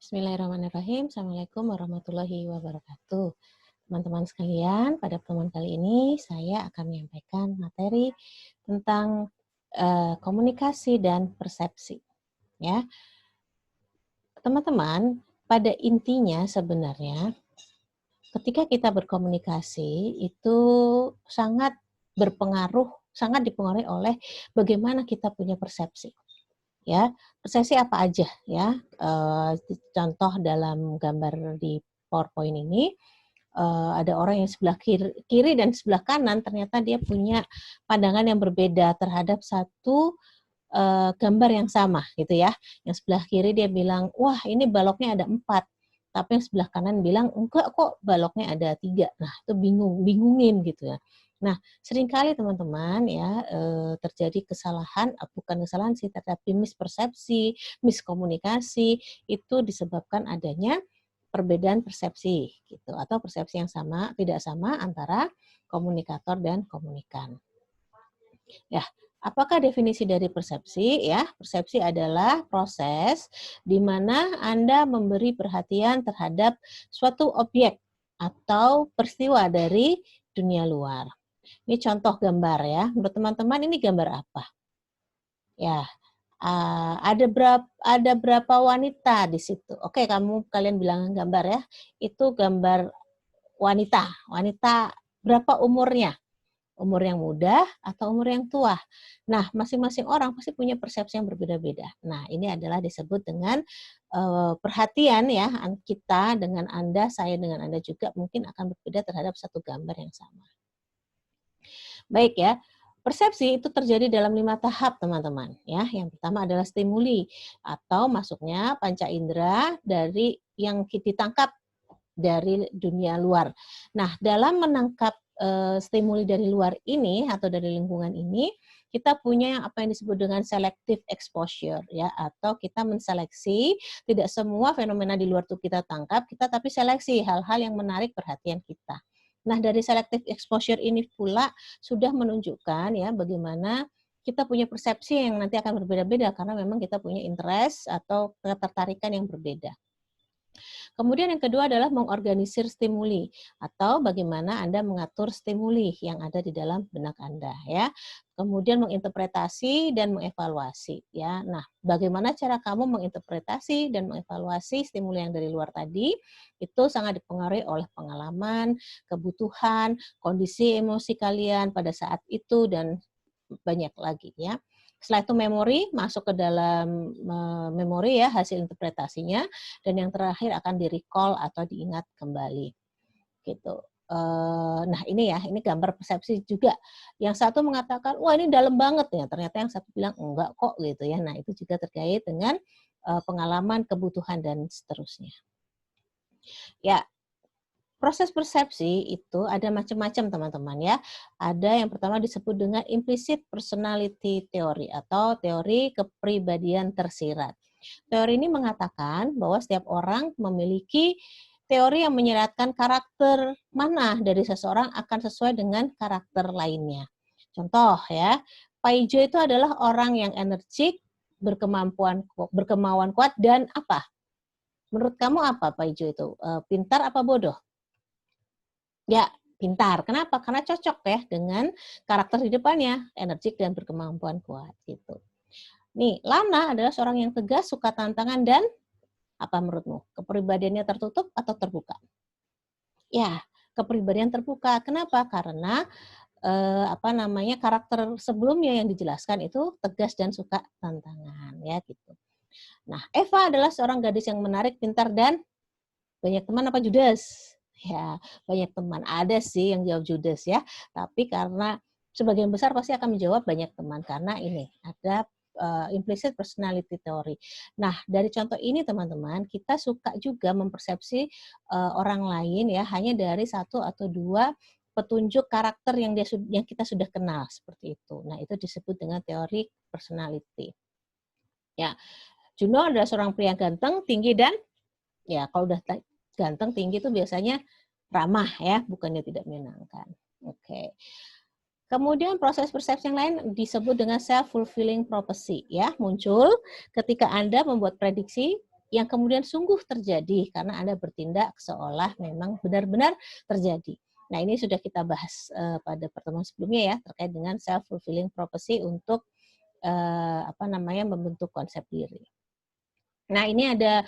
Bismillahirrahmanirrahim. Assalamualaikum warahmatullahi wabarakatuh. Teman-teman sekalian, pada pertemuan kali ini saya akan menyampaikan materi tentang komunikasi dan persepsi. Ya, teman-teman, pada intinya sebenarnya ketika kita berkomunikasi itu sangat berpengaruh, sangat dipengaruhi oleh bagaimana kita punya persepsi. Ya, persepsi apa aja ya? Contoh dalam gambar di PowerPoint ini, ada orang yang sebelah kiri dan sebelah kanan ternyata dia punya pandangan yang berbeda terhadap satu gambar yang sama gitu ya. Yang sebelah kiri dia bilang, wah ini baloknya ada 4. Tapi yang sebelah kanan bilang, enggak kok baloknya ada 3. Nah itu bingungin gitu ya. Nah seringkali teman-teman ya terjadi kesalahan, bukan kesalahan sih, tetapi mispersepsi, miskomunikasi itu disebabkan adanya perbedaan persepsi gitu atau persepsi yang sama tidak sama antara komunikator dan komunikan. Ya, apakah definisi dari persepsi? Ya, persepsi adalah proses di mana Anda memberi perhatian terhadap suatu objek atau peristiwa dari dunia luar. Ini contoh gambar ya. Menurut teman-teman ini gambar apa? Ya, ada berapa wanita di situ? Oke, kalian bilang gambar ya. Itu gambar wanita. Wanita berapa umurnya? Umur yang muda atau umur yang tua. Nah, masing-masing orang pasti punya persepsi yang berbeda-beda. Nah, ini adalah disebut dengan perhatian ya, kita dengan Anda, saya dengan Anda juga mungkin akan berbeda terhadap satu gambar yang sama. Baik ya, persepsi itu terjadi dalam 5 tahap teman-teman. Ya, yang pertama adalah stimuli atau masuknya panca indera dari yang ditangkap dari dunia luar. Nah, dalam menangkap stimuli dari luar ini atau dari lingkungan ini, kita punya apa yang disebut dengan selective exposure ya, atau kita menseleksi tidak semua fenomena di luar itu kita tangkap, kita tapi seleksi hal-hal yang menarik perhatian kita. Nah, dari selective exposure ini pula sudah menunjukkan ya bagaimana kita punya persepsi yang nanti akan berbeda-beda karena memang kita punya interest atau ketertarikan yang berbeda. Kemudian yang kedua adalah mengorganisir stimuli atau bagaimana Anda mengatur stimuli yang ada di dalam benak Anda ya. Kemudian menginterpretasi dan mengevaluasi ya. Nah, bagaimana cara kamu menginterpretasi dan mengevaluasi stimuli yang dari luar tadi? Itu sangat dipengaruhi oleh pengalaman, kebutuhan, kondisi emosi kalian pada saat itu dan banyak lagi ya. Setelah itu memori masuk ke dalam memori ya hasil interpretasinya, dan yang terakhir akan di-recall atau diingat kembali gitu. Nah ini ya, ini gambar persepsi juga. Yang satu mengatakan, wah ini dalam banget ya, ternyata yang satu bilang enggak kok gitu ya. Nah itu juga terkait dengan pengalaman, kebutuhan dan seterusnya. Ya, proses persepsi itu ada macam-macam teman-teman ya. Ada yang pertama disebut dengan implicit personality theory atau teori kepribadian tersirat. Teori ini mengatakan bahwa setiap orang memiliki teori yang menyiratkan karakter mana dari seseorang akan sesuai dengan karakter lainnya. Contoh ya, Paijo itu adalah orang yang energik, berkemauan kuat dan apa? Menurut kamu apa Paijo itu? Pintar apa bodoh? Ya, pintar. Kenapa? Karena cocok ya dengan karakter di depannya, energik dan berkemampuan kuat gitu. Nih, Lana adalah seorang yang tegas, suka tantangan dan apa menurutmu? Kepribadiannya tertutup atau terbuka? Ya, kepribadian terbuka. Kenapa? Karena karakter sebelumnya yang dijelaskan itu tegas dan suka tantangan ya gitu. Nah, Eva adalah seorang gadis yang menarik, pintar dan banyak teman apa Judas? Ya, banyak teman. Ada sih yang jawab Judas ya, tapi karena sebagian besar pasti akan menjawab banyak teman karena ini ada implicit personality theory. Nah, dari contoh ini teman-teman, kita suka juga mempersepsi orang lain ya hanya dari satu atau dua petunjuk karakter yang kita sudah kenal seperti itu. Nah, itu disebut dengan teori personality. Ya, Juno adalah seorang pria ganteng, tinggi dan ya kalau udah ganteng tinggi itu biasanya ramah ya, bukannya tidak menyenangkan. Oke. Kemudian proses persepsi yang lain disebut dengan self-fulfilling prophecy ya, muncul ketika Anda membuat prediksi yang kemudian sungguh terjadi karena Anda bertindak seolah memang benar-benar terjadi. Nah, ini sudah kita bahas pada pertemuan sebelumnya ya, terkait dengan self-fulfilling prophecy untuk membentuk konsep diri. Nah, ini ada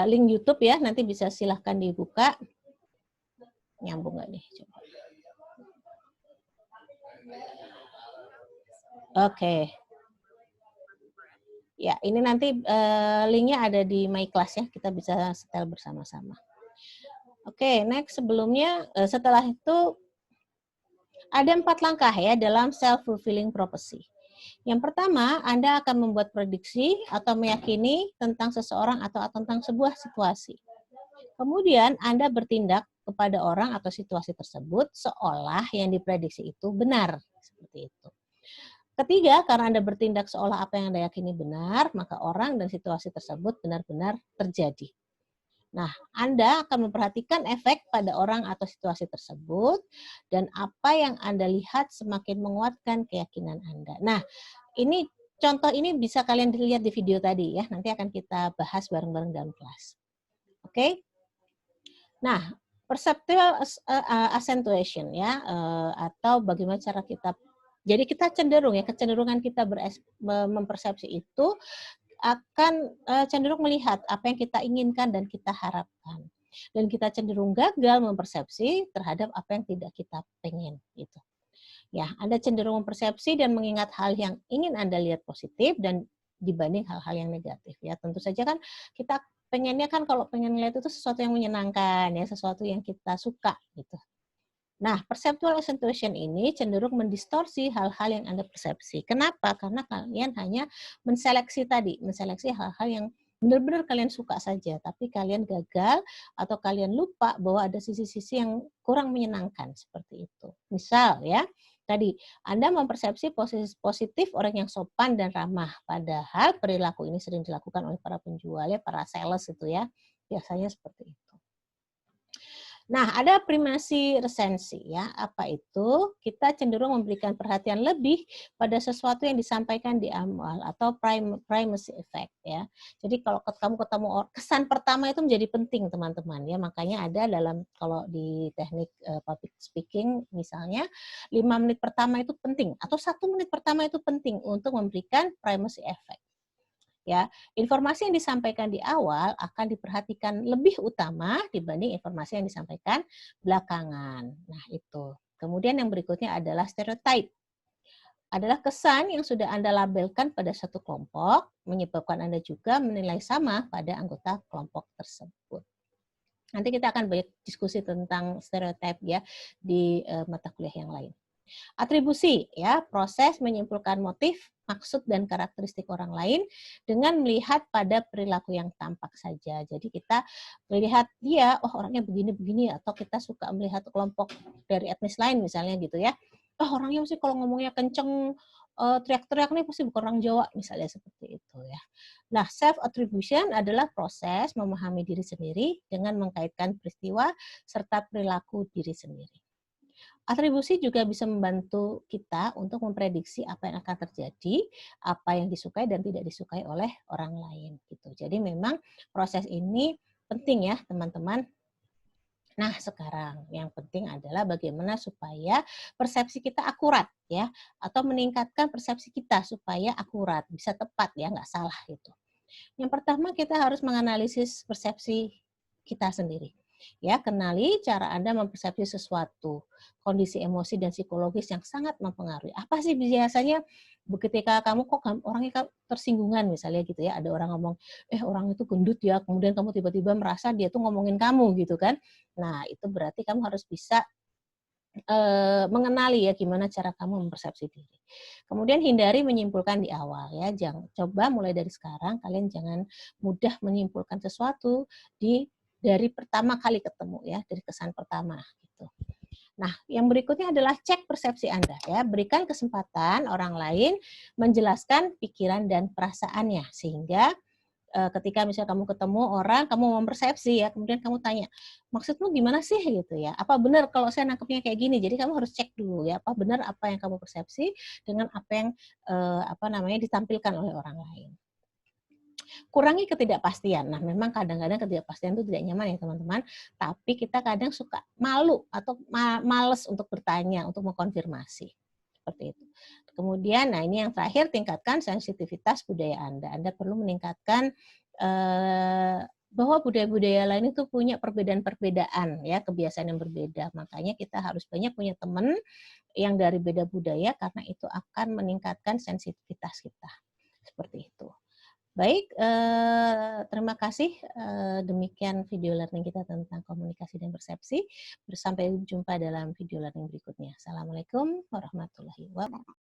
link YouTube ya, nanti bisa silahkan dibuka. Nyambung nggak nih? Coba. Oke. Ya, ini nanti linknya ada di My Class ya, kita bisa setel bersama-sama. Oke, next sebelumnya setelah itu ada 4 langkah ya dalam self-fulfilling prophecy. Yang pertama, Anda akan membuat prediksi atau meyakini tentang seseorang atau tentang sebuah situasi. Kemudian Anda bertindak kepada orang atau situasi tersebut seolah yang diprediksi itu benar. Seperti itu. Ketiga, karena Anda bertindak seolah apa yang Anda yakini benar, maka orang dan situasi tersebut benar-benar terjadi. Nah, Anda akan memperhatikan efek pada orang atau situasi tersebut, dan apa yang Anda lihat semakin menguatkan keyakinan Anda. Nah, ini contoh ini bisa kalian dilihat di video tadi ya, nanti akan kita bahas bareng-bareng dalam kelas. Oke? Nah, perceptual accentuation ya, atau bagaimana cara kita, jadi kita cenderung ya, kecenderungan kita mempersepsi itu akan cenderung melihat apa yang kita inginkan dan kita harapkan. Dan kita cenderung gagal mempersepsi terhadap apa yang tidak kita pengen gitu. Ya, Anda cenderung mempersepsi dan mengingat hal yang ingin Anda lihat positif dan dibanding hal-hal yang negatif ya. Tentu saja kan kita pengennya kan kalau pengen lihat itu sesuatu yang menyenangkan ya, sesuatu yang kita suka gitu. Nah, perceptual accentuation ini cenderung mendistorsi hal-hal yang Anda persepsi. Kenapa? Karena kalian hanya menseleksi hal-hal yang benar-benar kalian suka saja, tapi kalian gagal atau kalian lupa bahwa ada sisi-sisi yang kurang menyenangkan seperti itu. Misal ya, tadi Anda mempersepsi positif orang yang sopan dan ramah, padahal perilaku ini sering dilakukan oleh para penjual ya, para sales itu ya, biasanya seperti itu. Nah, ada primasi resensi ya. Apa itu? Kita cenderung memberikan perhatian lebih pada sesuatu yang disampaikan di awal atau primacy effect ya. Jadi kalau kamu ketemu kesan pertama itu menjadi penting teman-teman ya. Makanya ada dalam kalau di teknik public speaking misalnya 5 menit pertama itu penting atau 1 menit pertama itu penting untuk memberikan primacy effect. Ya, informasi yang disampaikan di awal akan diperhatikan lebih utama dibanding informasi yang disampaikan belakangan. Nah, itu. Kemudian yang berikutnya adalah stereotype. Adalah kesan yang sudah Anda labelkan pada satu kelompok, menyebabkan Anda juga menilai sama pada anggota kelompok tersebut. Nanti kita akan banyak diskusi tentang stereotype ya di mata kuliah yang lain. Atribusi ya, proses menyimpulkan motif, maksud dan karakteristik orang lain dengan melihat pada perilaku yang tampak saja. Jadi kita melihat dia, oh orangnya begini-begini, atau kita suka melihat kelompok dari etnis lain misalnya gitu ya. Oh orangnya mesti kalau ngomongnya kenceng, teriak-teriak nih pasti bukan orang Jawa misalnya seperti itu ya. Nah, self attribution adalah proses memahami diri sendiri dengan mengkaitkan peristiwa serta perilaku diri sendiri. Atribusi juga bisa membantu kita untuk memprediksi apa yang akan terjadi, apa yang disukai dan tidak disukai oleh orang lain gitu. Jadi memang proses ini penting ya, teman-teman. Nah, sekarang yang penting adalah bagaimana supaya persepsi kita akurat ya, atau meningkatkan persepsi kita supaya akurat, bisa tepat ya, nggak salah gitu. Yang pertama kita harus menganalisis persepsi kita sendiri. Ya, kenali cara Anda mempersepsi sesuatu, kondisi emosi dan psikologis yang sangat mempengaruhi. Apa sih biasanya ketika kamu kok orangnya tersinggungan misalnya gitu ya, ada orang ngomong, orang itu gendut ya, kemudian kamu tiba-tiba merasa dia tuh ngomongin kamu gitu kan. Nah, itu berarti kamu harus bisa mengenali ya gimana cara kamu mempersepsi diri. Kemudian hindari menyimpulkan di awal ya. Coba mulai dari sekarang kalian jangan mudah menyimpulkan sesuatu dari pertama kali ketemu ya, dari kesan pertama gitu. Nah, yang berikutnya adalah cek persepsi Anda ya. Berikan kesempatan orang lain menjelaskan pikiran dan perasaannya sehingga ketika misalnya kamu ketemu orang, kamu mempersepsi ya, kemudian kamu tanya, maksudmu gimana sih gitu ya? Apa benar kalau saya nangkepnya kayak gini? Jadi kamu harus cek dulu ya, apa benar apa yang kamu persepsi dengan apa yang ditampilkan oleh orang lain. Kurangi ketidakpastian. Nah, memang kadang-kadang ketidakpastian itu tidak nyaman ya teman-teman, tapi kita kadang suka malu atau males untuk bertanya, untuk mengkonfirmasi. Seperti itu. Kemudian, nah ini yang terakhir, tingkatkan sensitivitas budaya Anda. Anda perlu meningkatkan bahwa budaya-budaya lain itu punya perbedaan-perbedaan ya, kebiasaan yang berbeda. Makanya kita harus banyak punya teman yang dari beda budaya karena itu akan meningkatkan sensitivitas kita. Seperti itu. Baik, terima kasih. Demikian video learning kita tentang komunikasi dan persepsi. Sampai jumpa dalam video learning berikutnya. Assalamualaikum warahmatullahi wabarakatuh.